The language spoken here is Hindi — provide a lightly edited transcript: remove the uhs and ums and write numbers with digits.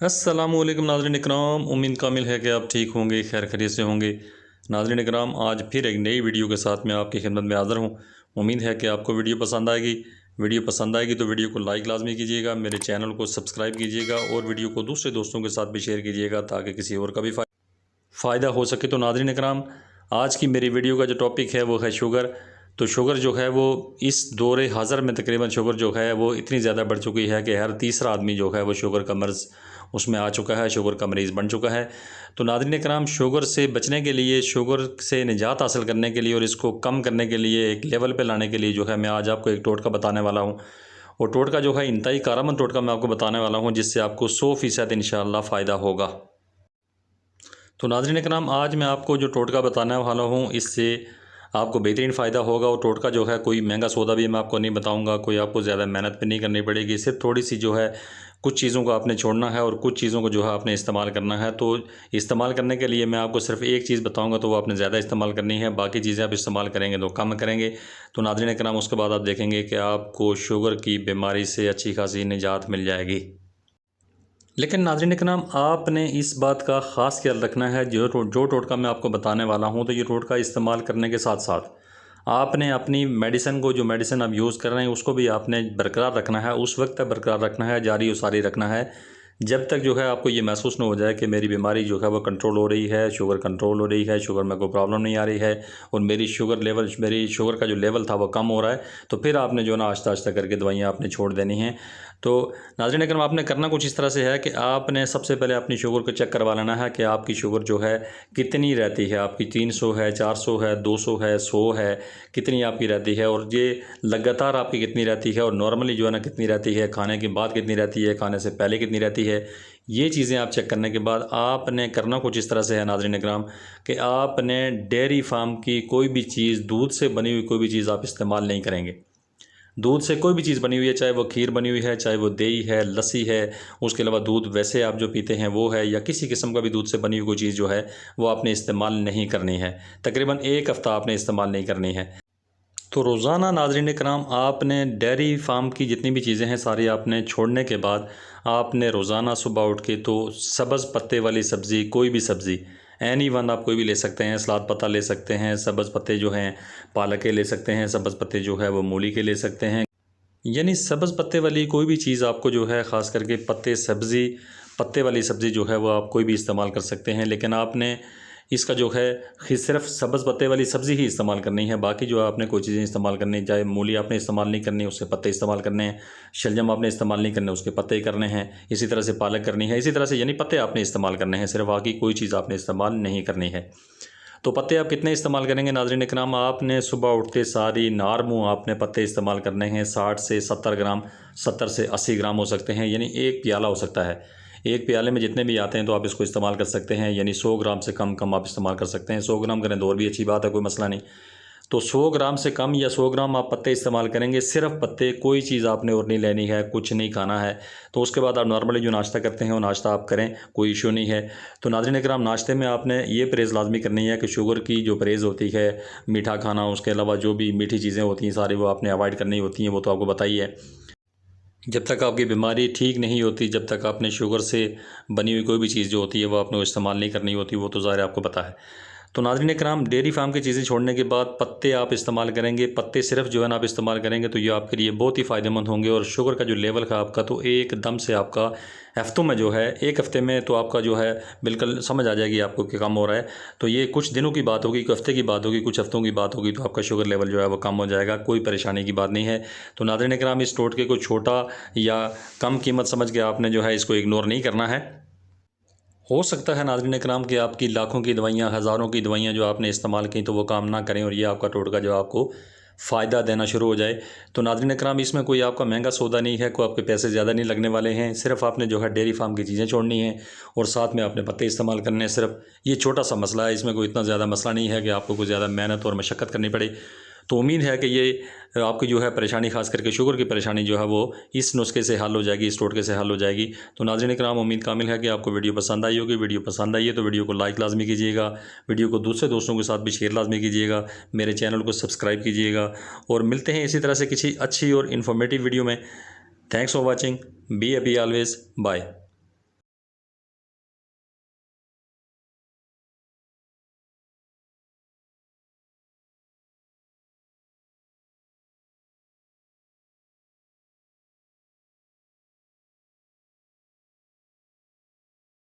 अस्सलामुअलैकुम नाज़रीन इकराम, उम्मीद कामिल है कि आप ठीक होंगे, खैर खैरियत से होंगे। नाज़रीन इकराम, आज फिर एक नई वीडियो के साथ मैं आपकी खिदमत में हाज़िर हूँ। उम्मीद है कि आपको वीडियो पसंद आएगी। वीडियो पसंद आएगी तो वीडियो को लाइक लाजमी कीजिएगा, मेरे चैनल को सब्सक्राइब कीजिएगा और वीडियो को दूसरे दोस्तों के साथ भी शेयर कीजिएगा ताकि किसी और का भी फ़ायदा हो सके। तो नाज़रीन इकराम, आज की मेरी वीडियो का जो टॉपिक है वो है शुगर। तो शुगर जो है वो इस दौरे हाज़र में तकरीबन शुगर जो है वो इतनी ज़्यादा बढ़ चुकी है कि हर तीसरा आदमी जो है वो शुगर का मर्ज़ उसमें आ चुका है, शुगर का मरीज़ बन चुका है। तो नाज़रीन कराम, शुगर से बचने के लिए, शुगर से निजात हासिल करने के लिए और इसको कम करने के लिए, एक लेवल पे लाने के लिए जो है मैं आज आपको एक टोटका बताने वाला हूँ। और टोटका जो है इंतहाई कारगर टोटका मैं आपको बताने वाला हूँ, जिससे आपको 100% इंशाअल्लाह फ़ायदा होगा। तो नाज़रीन कराम, आज मैं आपको जो टोटका बताने वाला हूँ इससे आपको बेहतरीन फ़ायदा होगा। और टोटका जो है कोई महंगा सौदा भी मैं आपको नहीं बताऊंगा, कोई आपको ज़्यादा मेहनत भी नहीं करनी पड़ेगी। सिर्फ थोड़ी सी जो है कुछ चीज़ों को आपने छोड़ना है और कुछ चीज़ों को जो है आपने इस्तेमाल करना है। तो इस्तेमाल करने के लिए मैं आपको सिर्फ एक चीज़ बताऊंगा, तो वो आपने ज़्यादा इस्तेमाल करनी है, बाकी चीज़ें आप इस्तेमाल करेंगे तो कम करेंगे। तो नाज़रीन कराम, उसके बाद आप देखेंगे कि आपको शुगर की बीमारी से अच्छी खासी निजात मिल जाएगी। लेकिन नाज़रीन कराम, आपने इस बात का ख़ास ख्याल रखना है, जो टोटका मैं आपको बताने वाला हूँ, तो ये टोटका इस्तेमाल करने के साथ साथ आपने अपनी मेडिसिन को, जो मेडिसिन आप यूज़ कर रहे हैं उसको भी आपने बरकरार रखना है। उस वक्त तक बरकरार रखना है, जारी व सारी रखना है, जब तक जो है आपको ये महसूस न हो जाए कि मेरी बीमारी जो है वो कंट्रोल हो रही है, शुगर कंट्रोल हो रही है, शुगर में कोई प्रॉब्लम नहीं आ रही है और मेरी शुगर का जो लेवल था वो कम हो रहा है। तो फिर आपने जो ना आहिस्ता आहिस्ता करके दवाइयाँ आपने छोड़ देनी हैं। तो नाज़रीन अकरम, आपने करना कुछ इस तरह से है कि आपने सबसे पहले अपनी शुगर को चेक करवा लेना है कि आपकी शुगर जो है कितनी रहती है। आपकी 300 है, 400 है, 200 है, 100 है, कितनी आपकी रहती है और ये लगातार आपकी कितनी रहती है और नॉर्मली जो है ना कितनी रहती है, खाने के बाद कितनी रहती है, खाने से पहले कितनी रहती है। ये चीज़ें आप चेक करने के बाद आपने करना कुछ इस तरह से है नाज़रीन इकराम, कि आपने डेयरी फार्म की कोई भी चीज़, दूध से बनी हुई कोई भी चीज़ आप इस्तेमाल नहीं करेंगे। दूध से कोई भी चीज़ बनी हुई है, चाहे वो खीर बनी हुई है, चाहे वो दही है, लस्सी है, उसके अलावा दूध वैसे आप जो पीते हैं वो है, या किसी किस्म का भी दूध से बनी हुई कोई चीज़ जो है वो आपने इस्तेमाल नहीं करनी है। तकरीबन 1 हफ़्ता आपने इस्तेमाल नहीं करनी है। तो रोज़ाना नाज़रीन कराम, आपने डेयरी फार्म की जितनी भी चीज़ें हैं सारी आपने छोड़ने के बाद आपने रोज़ाना सुबह उठ के तो सब्ज़ पत्ते वाली सब्ज़ी, कोई भी सब्ज़ी, एनी वन आप कोई भी ले सकते हैं, सलाद पत्ता ले सकते हैं, सब्ज़ पत्ते जो हैं पालक के ले सकते हैं, सब्ज़ पत्ते जो है वो मूली के ले सकते हैं। यानी सब्ज़ पत्ते वाली कोई भी चीज़ आपको जो है, ख़ास करके पत्ते वाली सब्ज़ी जो है वो आप कोई भी इस्तेमाल कर सकते हैं। लेकिन आपने इसका जो है सिर्फ सब्ज़ पत्ते वाली सब्ज़ी ही इस्तेमाल करनी है। बाकी जो आपने कोई चीज़ें इस्तेमाल करनी, चाहे मूली आपने इस्तेमाल नहीं करनी, उसके पत्ते इस्तेमाल करने हैं, शलजम आपने इस्तेमाल नहीं करने, उसके पत्ते ही करने हैं, इसी तरह से पालक करनी है, इसी तरह से यानी पत्ते आपने इस्तेमाल करने हैं, सिर्फ बाकी कोई चीज़ आपने इस्तेमाल नहीं करनी है। तो पत्ते आप कितने इस्तेमाल करेंगे नाज़रीन इकराम, आपने सुबह उठते सारी नार मुँह आपने पत्ते इस्तेमाल करने हैं। 60 से 70 ग्राम, 70 से 80 ग्राम हो सकते हैं, यानी 1 प्याला हो सकता है। 1 प्याले में जितने भी आते हैं तो आप इसको इस्तेमाल कर सकते हैं, यानी 100 ग्राम से कम आप इस्तेमाल कर सकते हैं। 100 ग्राम करें तो और भी अच्छी बात है, कोई मसला नहीं। तो 100 ग्राम से कम या 100 ग्राम आप पत्ते इस्तेमाल करेंगे, सिर्फ पत्ते, कोई चीज़ आपने और नहीं लेनी है, कुछ नहीं खाना है। तो उसके बाद आप नॉर्मली जो नाश्ता करते हैं वो नाश्ता आप करें, कोई इशू नहीं है। तो नाज़रीन इकराम, नाश्ते में आपने ये परहेज़ लाजमी करनी है कि शुगर की जो परहेज़ होती है, मीठा खाना, उसके अलावा जो भी मीठी चीज़ें होती हैं सारी वो आपने अवॉइड करनी होती हैं, वो तो आपको बताई है। जब तक आपकी बीमारी ठीक नहीं होती, जब तक आपने शुगर से बनी हुई कोई भी चीज़ जो होती है वो आपने इस्तेमाल नहीं करनी होती, वो तो ज़ाहिर है आपको पता है। तो नाज़रीन कराम, डेयरी फार्म की चीज़ें छोड़ने के बाद पत्ते आप इस्तेमाल करेंगे, पत्ते सिर्फ जो है ना आप इस्तेमाल करेंगे तो ये आपके लिए बहुत ही फ़ायदेमंद होंगे। और शुगर का जो लेवल है आपका, तो एकदम से आपका हफ्तों में जो है, 1 हफ़्ते में तो आपका जो है बिल्कुल समझ आ जाएगी आपको कि कम हो रहा है। तो ये कुछ दिनों की बात होगी, 1 हफ़्ते की बात होगी, कुछ हफ्तों की बात होगी, तो आपका शुगर लेवल जो है वो कम हो जाएगा, कोई परेशानी की बात नहीं है। तो नाज़रीन कराम, इस टोटके को छोटा या कम कीमत समझ के आपने जो है इसको इग्नोर नहीं करना है। हो सकता है नाज़रीन कराम कि आपकी लाखों की दवाइयाँ, हज़ारों की दवाइयाँ जो आपने इस्तेमाल की तो वो काम ना करें और ये आपका टोटका जो आपको फ़ायदा देना शुरू हो जाए। तो नाज़रीन कराम, इसमें कोई आपका महंगा सौदा नहीं है, कोई आपके पैसे ज़्यादा नहीं लगने वाले हैं। सिर्फ़ आपने जो है डेयरी फार्म की चीज़ें छोड़नी हैं और साथ में आपने पत्ते इस्तेमाल करने हैं। सिर्फ ये छोटा सा मसला है, इसमें कोई इतना ज़्यादा मसला नहीं है कि आपको कोई ज़्यादा मेहनत और मशक्क़त करनी पड़े। तो उम्मीद है कि ये आपकी जो है परेशानी, ख़ास करके शुगर की परेशानी जो है वो इस नुस्खे से हल हो जाएगी, इस टोटके से हल हो जाएगी। तो नाज़रीन इकराम, उम्मीद कामिल है कि आपको वीडियो पसंद आई होगी। वीडियो पसंद आई है तो वीडियो को लाइक लाजमी कीजिएगा, वीडियो को दूसरे दोस्तों के साथ भी शेयर लाजमी कीजिएगा, मेरे चैनल को सब्सक्राइब कीजिएगा और मिलते हैं इसी तरह से किसी अच्छी और इन्फॉर्मेटिव वीडियो में। Thanks for watching, be happy always, bye.